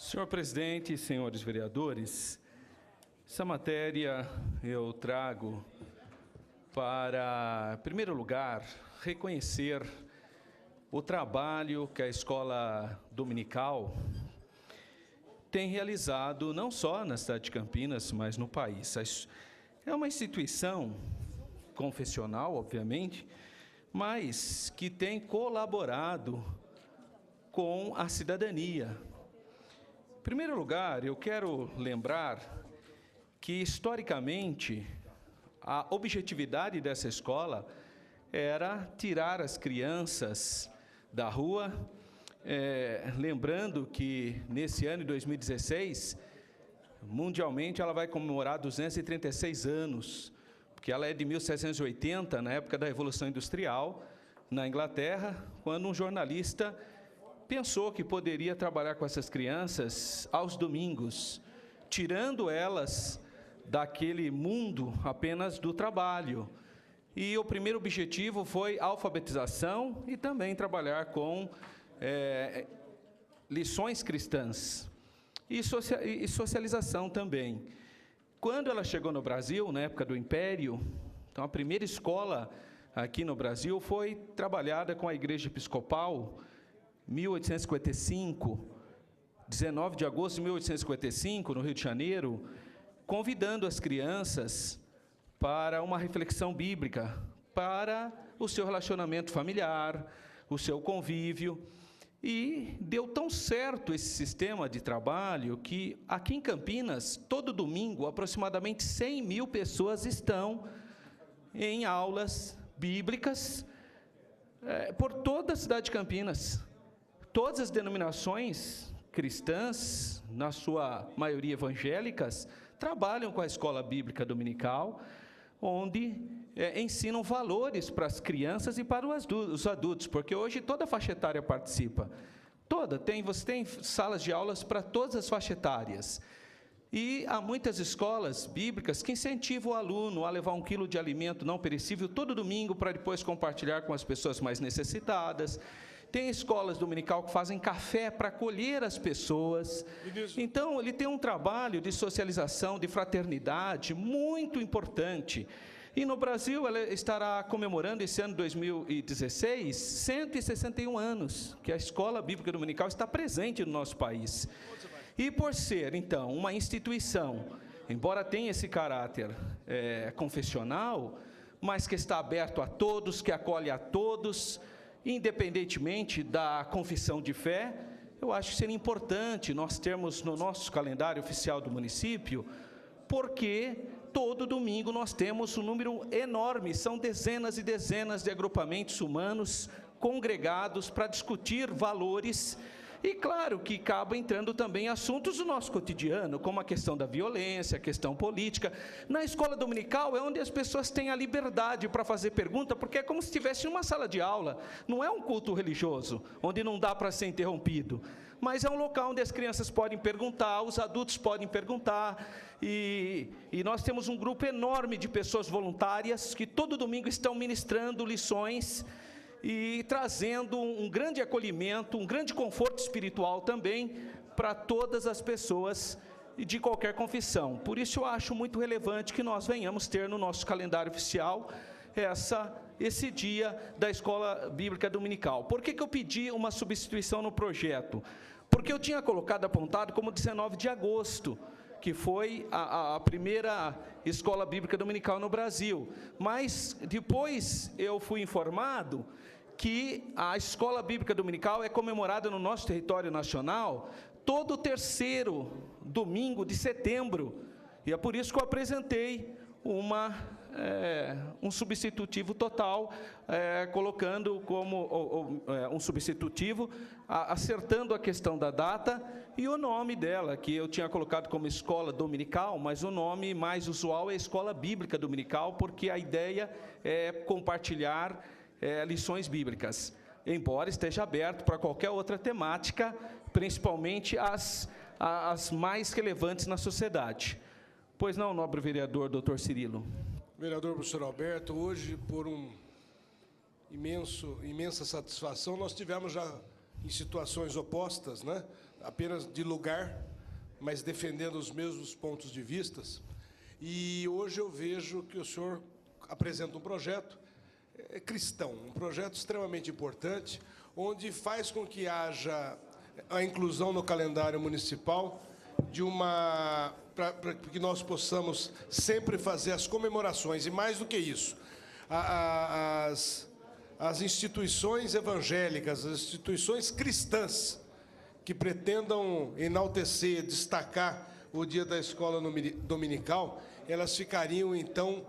Senhor presidente, senhores vereadores, essa matéria eu trago para, em primeiro lugar, reconhecer o trabalho que a escola dominical tem realizado, não só na cidade de Campinas, mas no país. É uma instituição confessional, obviamente, mas que tem colaborado com a cidadania. Em primeiro lugar, eu quero lembrar que, historicamente, a objetividade dessa escola era tirar as crianças da rua, lembrando que, nesse ano de 2016, mundialmente, ela vai comemorar 236 anos, porque ela é de 1780, na época da Revolução Industrial, na Inglaterra, quando um jornalista pensou que poderia trabalhar com essas crianças aos domingos, tirando elas daquele mundo apenas do trabalho. E o primeiro objetivo foi alfabetização e também trabalhar com lições cristãs e socialização também. Quando ela chegou no Brasil, na época do Império, então a primeira escola aqui no Brasil foi trabalhada com a Igreja Episcopal, 1855, 19 de agosto de 1855, no Rio de Janeiro, convidando as crianças para uma reflexão bíblica, para o seu relacionamento familiar, o seu convívio. E deu tão certo esse sistema de trabalho que, aqui em Campinas, todo domingo, aproximadamente 100 mil pessoas estão em aulas bíblicas por toda a cidade de Campinas. Todas as denominações cristãs, na sua maioria evangélicas, trabalham com a escola bíblica dominical, onde ensinam valores para as crianças e para os adultos, porque hoje toda a faixa etária participa. Você tem salas de aulas para todas as faixas etárias. E há muitas escolas bíblicas que incentivam o aluno a levar 1 quilo de alimento não perecível todo domingo para depois compartilhar com as pessoas mais necessitadas. Tem escolas dominical que fazem café para acolher as pessoas. Então, ele tem um trabalho de socialização, de fraternidade muito importante. E no Brasil, ela estará comemorando esse ano 2016, 161 anos, que a Escola Bíblica Dominical está presente no nosso país. E por ser, então, uma instituição, embora tenha esse caráter confessional, mas que está aberto a todos, que acolhe a todos, independentemente da confissão de fé, eu acho que seria importante nós termos no nosso calendário oficial do município, porque todo domingo nós temos um número enorme, são dezenas e dezenas de agrupamentos humanos congregados para discutir valores. E claro que acaba entrando também assuntos do nosso cotidiano, como a questão da violência, a questão política. Na escola dominical é onde as pessoas têm a liberdade para fazer pergunta, porque é como se estivesse em uma sala de aula. Não é um culto religioso, onde não dá para ser interrompido. Mas é um local onde as crianças podem perguntar, os adultos podem perguntar. E nós temos um grupo enorme de pessoas voluntárias que todo domingo estão ministrando lições e trazendo um grande acolhimento, um grande conforto espiritual também para todas as pessoas de qualquer confissão. Por isso eu acho muito relevante que nós venhamos ter no nosso calendário oficial esse dia da Escola Bíblica Dominical. Por que eu pedi uma substituição no projeto? Porque eu tinha colocado apontado como 19 de agosto, que foi a primeira escola bíblica dominical no Brasil. Mas depois eu fui informado que a escola bíblica dominical é comemorada no nosso território nacional todo o terceiro domingo de setembro. E é por isso que eu apresentei um substitutivo total, colocando como um substitutivo, acertando a questão da data e o nome dela, que eu tinha colocado como escola dominical, mas o nome mais usual é escola bíblica dominical, porque a ideia é compartilhar lições bíblicas, embora esteja aberto para qualquer outra temática, principalmente as mais relevantes na sociedade. Pois não, nobre vereador, doutor Cirilo. Vereador professor Alberto, hoje, por imensa satisfação, nós tivemos já em situações opostas, né? apenas de lugar, mas defendendo os mesmos pontos de vista. E hoje eu vejo que o senhor apresenta um projeto cristão, um projeto extremamente importante, onde faz com que haja a inclusão no calendário municipal de para que nós possamos sempre fazer as comemorações, e mais do que isso, as instituições evangélicas, as instituições cristãs, que pretendam enaltecer, destacar o dia da escola dominical, elas ficariam, então,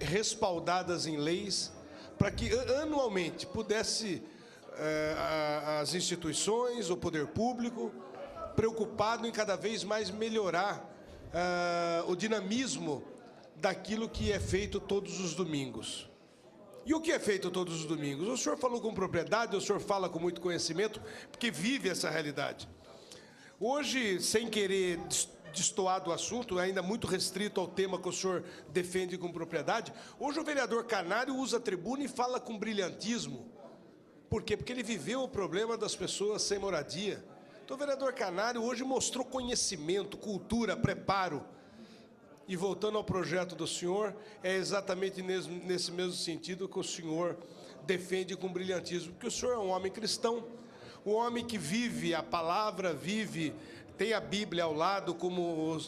respaldadas em leis, para que anualmente pudesse as instituições, o poder público, preocupado em cada vez mais melhorar o dinamismo daquilo que é feito todos os domingos. E o que é feito todos os domingos? O senhor falou com propriedade, o senhor fala com muito conhecimento, porque vive essa realidade. Hoje, sem querer destoar do assunto, ainda muito restrito ao tema que o senhor defende com propriedade, hoje o vereador Canário usa a tribuna e fala com brilhantismo. Por quê? Porque ele viveu o problema das pessoas sem moradia. Então, o vereador Canário hoje mostrou conhecimento, cultura, preparo. E voltando ao projeto do senhor, é exatamente nesse mesmo sentido que o senhor defende com brilhantismo, porque o senhor é um homem cristão, um homem que vive a palavra, tem a Bíblia ao lado como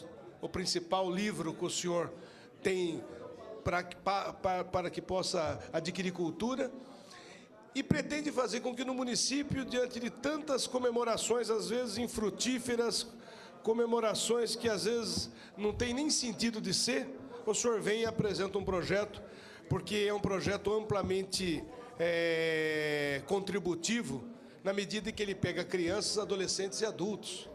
o principal livro que o senhor tem para que possa adquirir cultura, e pretende fazer com que no município, diante de tantas comemorações, às vezes infrutíferas, comemorações que às vezes não tem nem sentido de ser, o senhor vem e apresenta um projeto, porque é um projeto amplamente contributivo, na medida em que ele pega crianças, adolescentes e adultos.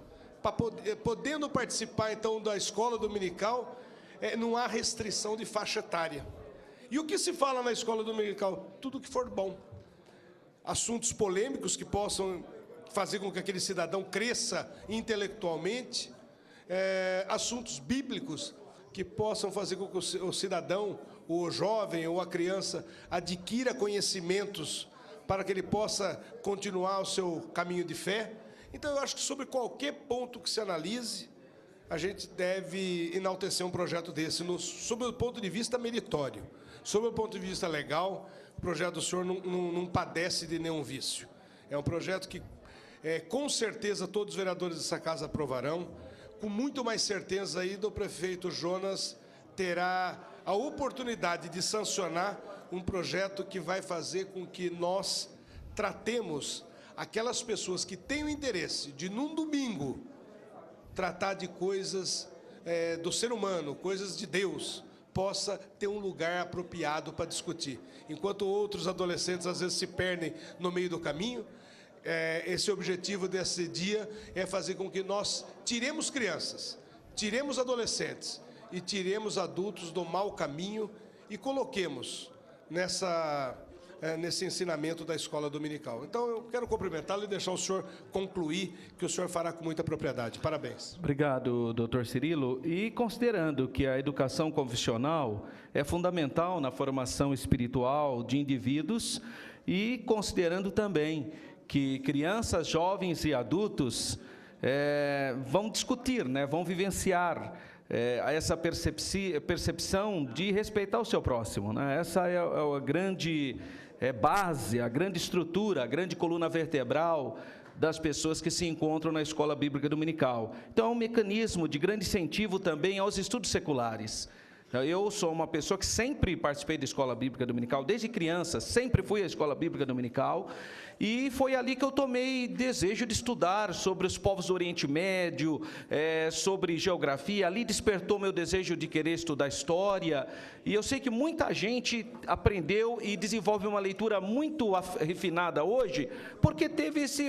Podendo participar, então, da escola dominical, não há restrição de faixa etária. E o que se fala na escola dominical? Tudo que for bom. Assuntos polêmicos que possam fazer com que aquele cidadão cresça intelectualmente, assuntos bíblicos que possam fazer com que o cidadão, o jovem ou a criança adquira conhecimentos para que ele possa continuar o seu caminho de fé. Então, eu acho que sobre qualquer ponto que se analise, a gente deve enaltecer um projeto desse, sob o ponto de vista meritório. Sob o ponto de vista legal, o projeto do senhor não padece de nenhum vício. É um projeto que, com certeza, todos os vereadores dessa casa aprovarão. Com muito mais certeza ainda, o prefeito Jonas terá a oportunidade de sancionar um projeto que vai fazer com que nós tratemos aquelas pessoas que têm o interesse de, num domingo, tratar de coisas do ser humano, coisas de Deus, possa ter um lugar apropriado para discutir. Enquanto outros adolescentes, às vezes, se perdem no meio do caminho, esse objetivo desse dia é fazer com que nós tiremos crianças, tiremos adolescentes e tiremos adultos do mau caminho e coloquemos nesse ensinamento da escola dominical. Então, eu quero cumprimentá-lo e deixar o senhor concluir, que o senhor fará com muita propriedade. Parabéns. Obrigado, doutor Cirilo. E considerando que a educação confessional é fundamental na formação espiritual de indivíduos, e considerando também que crianças, jovens e adultos vão discutir, vão vivenciar essa percepção de respeitar o seu próximo. Essa é a grande base, a grande estrutura, a grande coluna vertebral das pessoas que se encontram na Escola Bíblica Dominical. Então, é um mecanismo de grande incentivo também aos estudos seculares. Eu sou uma pessoa que sempre participei da Escola Bíblica Dominical, desde criança, sempre fui à Escola Bíblica Dominical, e foi ali que eu tomei desejo de estudar sobre os povos do Oriente Médio, sobre geografia. Ali despertou meu desejo de querer estudar história, e eu sei que muita gente aprendeu e desenvolve uma leitura muito refinada hoje, porque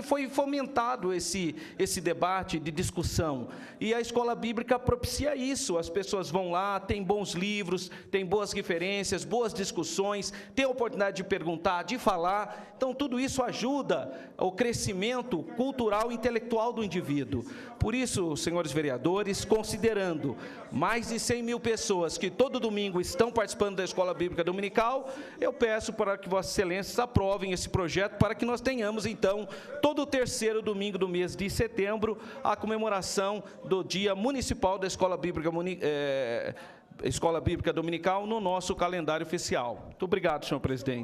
foi fomentado esse debate de discussão, e a Escola Bíblica propicia isso. As pessoas vão lá, têm bons livros, têm boas referências, boas discussões, têm a oportunidade de perguntar, de falar. Então, tudo isso ajuda ajuda ao crescimento cultural e intelectual do indivíduo. Por isso, senhores vereadores, considerando mais de 100 mil pessoas que todo domingo estão participando da Escola Bíblica Dominical, eu peço para que Vossas Excelências aprovem esse projeto para que nós tenhamos, então, todo o terceiro domingo do mês de setembro, a comemoração do Dia Municipal da Escola Bíblica Dominical no nosso calendário oficial. Muito obrigado, senhor presidente.